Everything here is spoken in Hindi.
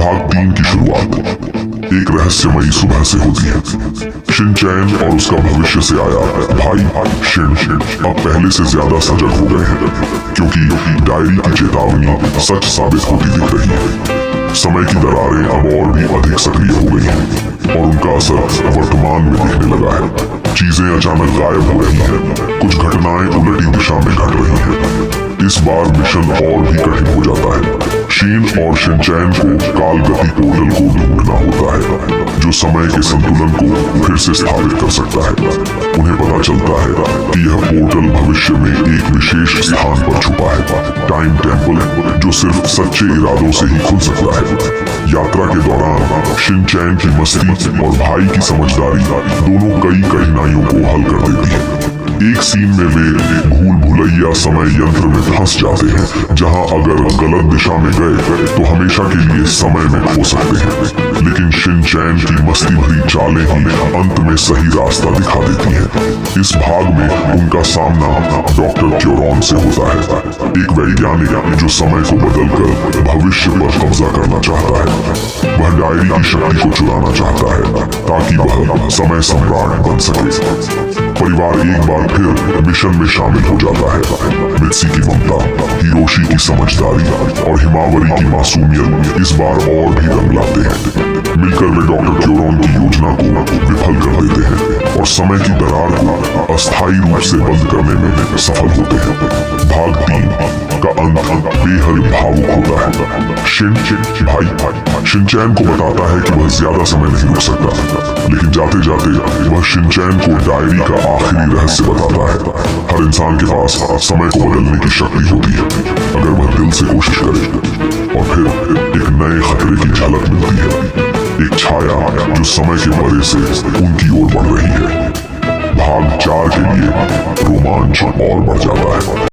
भाग 3 की शुरुआत एक रहस्यमयी सुबह से होती है। शिनचैन और उसका भविष्य से आया भाई शिन अब पहले से ज्यादा सजग हो गए हैं, क्योंकि डायरी की चेतावनी सच साबित होती दिख रही है। समय की दरारें अब और भी अधिक सक्रिय हो गई हैं और उनका असर वर्तमान में दिखने लगा है। चीजें अचानक गायब हो रही हैं, कुछ घटनाएं उलटी दिशा में घट रही हैं। इस बार मिशन और भी कठिन हो जाता है। शीन और शिनचैन को काल गति पोर्टल को ढूंढना होता है, जो समय के संतुलन को फिर से स्थापित कर सकता है। उन्हें पता चलता है कि यह पोर्टल भविष्य में एक विशेष स्थान पर छुपा है, टाइम टेम्पल, जो सिर्फ सच्चे इरादों से ही खुल सकता है। यात्रा के दौरान शिनचैन की मस्ती और भाई की समझदारी दोनों कई कठिनाइयों को हल कर देती है। एक सीन में वे भूल भुलैया समय यंत्र में फंस जाते हैं, जहां अगर गलत दिशा में गए तो हमेशा के लिए समय में खो सकते हैं। लेकिन शिनचैन की मस्ती भरी चालें ही अंत में सही रास्ता दिखा देती हैं। इस भाग में उनका सामना डॉक्टर क्योरॉन से होता है, एक वैज्ञानिक जो समय को बदलकर भविष्य पर कब्जा करना चाहता है। वह डायरी की शक्ति को चुराना चाहता है ताकि वह समय सम्राट बन सके। परिवार एक बार फिर मिशन में शामिल हो जाता है। मित्सी की ममता, हिरोशी की समझदारी और हिमावरी की मासूमियत इस बार और भी रंग लाते हैं। मिलकर वे डॉक्टर क्योरॉन की योजना को विफल कर देते हैं और समय की दरार को अस्थायी रूप से बंद करने में सफल होते हैं। भाग 3 का अंत बेहद भावुक होता है। शिनचैन को बताता है कि वह ज्यादा समय नहीं रुक सकता, लेकिन जाते जाते वह शिनचैन को डायरी का आखिरी रहस्य बताता है। हर इंसान के पास समय को बदलने की शक्ति होती है, अगर वह दिल से कोशिश करे। और फिर एक नए खतरे की झलक मिलती है, एक छाया जो समय के मरे से उनकी ओर बढ़ रही है। भाग 4 के लिए रोमांच और बढ़ जाता है।